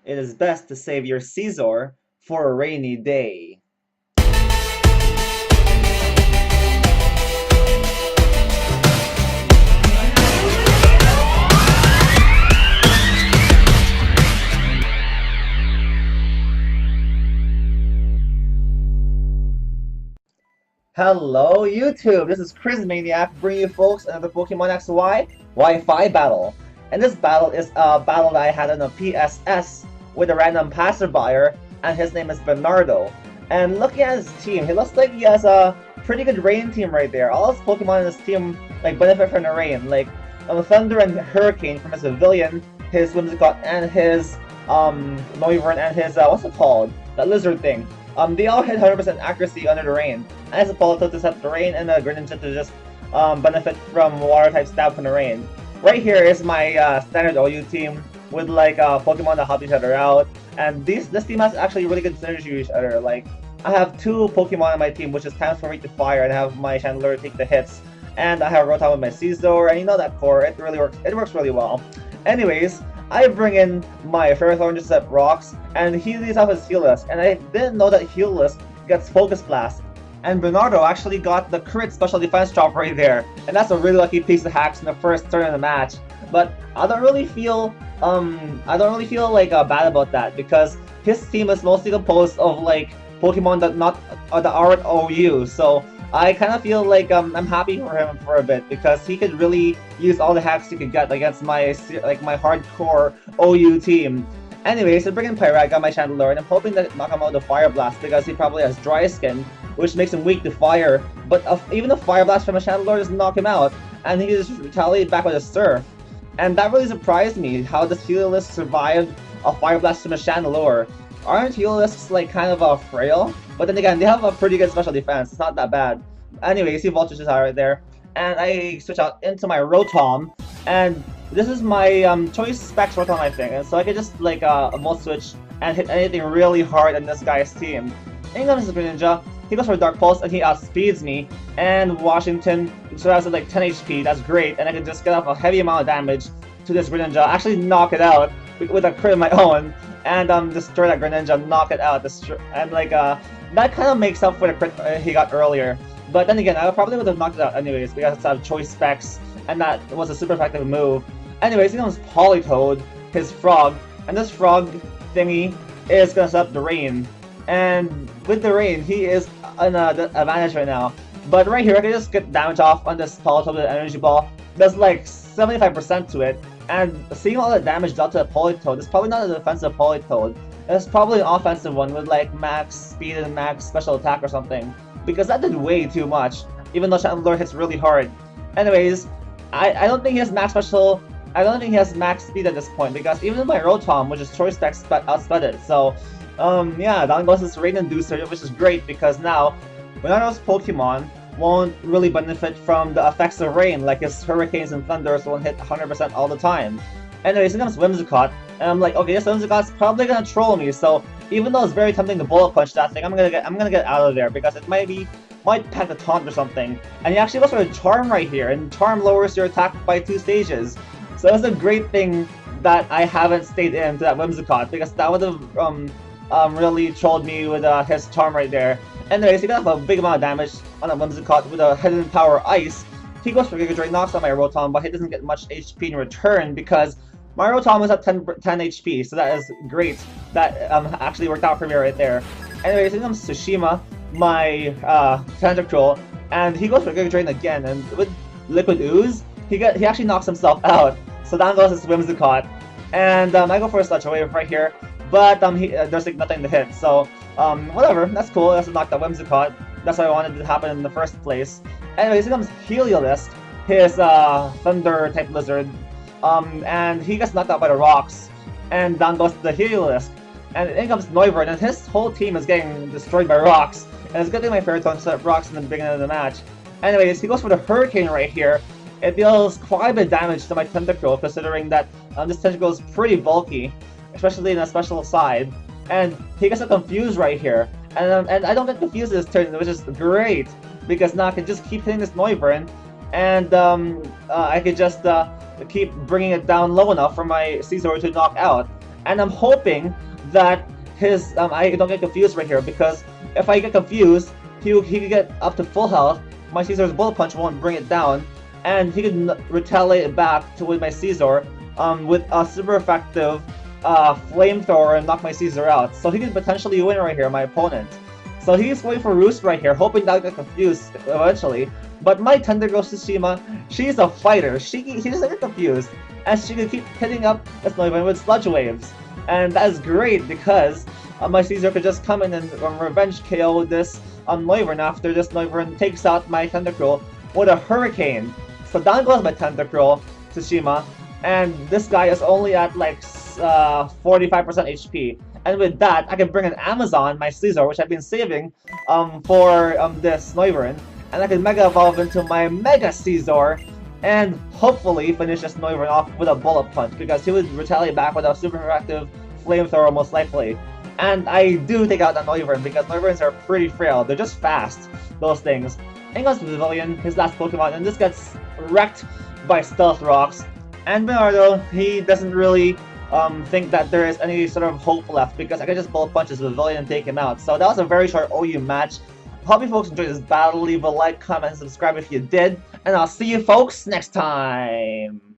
it is best to save your scizor for a rainy day. Hello YouTube, this is Chriz Maniac bringing you folks another Pokemon XY Wi-Fi battle. And this battle is a battle that I had on a PSS with a random passerby, and his name is Bernardo. And looking at his team, he looks like he has a pretty good rain team right there. All his Pokemon in his team like benefit from the rain, like Thunder and Hurricane from his Pavilion, his Whimsicott, and his Noivern, and his what's it called? That lizard thing. They all hit 100% accuracy under the rain. And as a Polito to set the rain, and a Greninja to just benefit from water type stab from the rain. Right here is my standard OU team with like Pokemon that help each other out. And this team has actually really good synergy with each other. Like I have two Pokemon on my team, which is time for me to fire, and I have my Chandler take the hits. And I have Rotom with my Scizor, and you know that core, it really works. It works really well. Anyways, I bring in my Ferrothorn to set rocks, and he leads off his Healisk, and I didn't know that Healisk gets Focus Blast. And Bernardo actually got the crit special defense drop right there, and that's a really lucky piece of hacks in the first turn of the match. But I don't really feel like bad about that, because his team is mostly composed of like Pokemon that aren't OU, so I kind of feel like I'm happy for him for a bit, because he could really use all the hacks he could get against my hardcore OU team. Anyways, I bring in Pyra, I got my Chandelure, and I'm hoping that knock him out with a Fire Blast, because he probably has Dry Skin, which makes him weak to fire. But even a Fire Blast from a Chandelure doesn't knock him out, and he just retaliated back with a Surf. And that really surprised me, how this Healisk survived a Fire Blast from a Chandelure. Aren't Healisks like kind of frail? But then again, they have a pretty good special defense. It's not that bad. Anyways, he Voltages out right there, and I switch out into my Rotom, and this is my choice specs Rotom, I think, and so I can just like Volt Switch and hit anything really hard on this guy's team. In comes this Greninja. He goes for Dark Pulse and he outspeeds me, and Washington survives at like 10 HP. That's great, and I can just get off a heavy amount of damage to this Greninja. Actually knock it out with a crit of my own, and destroy that Greninja, knock it out, and like that kind of makes up for the crit he got earlier. But then again, I probably would have knocked it out anyways, because it's out of choice specs, and that was a super effective move. Anyways, he comes Politoed, his Frog, and this Frog thingy is gonna set up the rain. And with the rain, he is an advantage right now. But right here, I can just get damage off on this Politoed with an Energy Ball. Does like 75% to it, and seeing all the damage dealt to the Politoed, it's probably not a defensive Politoed. It's probably an offensive one with like max speed and max special attack or something, because that did way too much, even though Chandelure hits really hard. Anyways, I don't think he has max special. I don't think he has max speed at this point, because even my Rotom, which is choice specs, outsped it. So, yeah, down goes this Rain Inducer, which is great, because now Bernardo's Pokemon won't really benefit from the effects of rain, like his Hurricanes and Thunders won't hit 100% all the time. Anyways, here comes Whimsicott, and I'm like, okay, this Whimsicott's probably gonna troll me, so even though it's very tempting to Bullet Punch that thing, I'm gonna get out of there, because it might pack the taunt or something. And he actually goes for a Charm right here, and Charm lowers your attack by 2 stages. So it's a great thing that I haven't stayed into that Whimsicott, because that would have really trolled me with his Charm right there. Anyways, he got a big amount of damage on a Whimsicott with a Hidden Power Ice. He goes for Giga Drain, knocks out my Rotom, but he doesn't get much HP in return, because my Rotom is at 10 HP, so that is great. That actually worked out for me right there. Anyways, here comes Tsushima, my Tentacruel, and he goes for Giga Drain again, and with Liquid Ooze, he actually knocks himself out. So down goes his Whimsicott, and I go for a Sludge Wave right here, but there's like nothing to hit, so whatever, that's cool. That's knocked out Whimsicott. That's what I wanted to happen in the first place. Anyways, here comes Heliolisk, his Thunder type lizard, and he gets knocked out by the rocks, and down goes the Heliolisk, and in comes Noivern, and his whole team is getting destroyed by rocks, and it's good thing my Ferrothorn set up rocks in the beginning of the match. Anyways, he goes for the Hurricane right here. It deals quite a bit of damage to my Tentacruel, considering that this Tentacruel is pretty bulky, especially in a special side, and he gets a Confuse right here, and I don't get confused this turn, which is great, because now I can just keep hitting this Noivern, and I could just keep bringing it down low enough for my Scizor to knock out. and I'm hoping that his I don't get confused right here, because if I get confused, he could get up to full health. My Scizor's bullet punch won't bring it down, and he could retaliate back with my Scizor with a super effective flamethrower and knock my Scizor out. So he could potentially win right here, my opponent. So he's going for Roost right here, hoping that I'll get confused eventually. But my Tentacruel Tsushima, she's a fighter. She doesn't get confused, and she can keep hitting up this Noivern with Sludge Waves. And that is great because my Scizor could just come in and revenge KO this Noivern after this Noivern takes out my Tentacruel with a Hurricane. So down goes my Tentacruel Tsushima, and this guy is only at like 45% HP. And with that, I can bring an Amazon, my Scizor, which I've been saving for this Noivern, and I can Mega Evolve into my Mega Scizor, and hopefully finish this Noivern off with a Bullet Punch, because he would retaliate back with a super effective Flamethrower most likely. And I do take out that Noivern, because Noiverns are pretty frail, they're just fast, those things. And goes Pavilion, his last Pokemon, and this gets wrecked by Stealth Rocks. And Bernardo, he doesn't really think that there is any sort of hope left, because I can just Bullet Punch his Pavilion and take him out. So that was a very short OU match. Hope you folks enjoyed this battle. Leave a like, comment, and subscribe if you did. And I'll see you folks next time!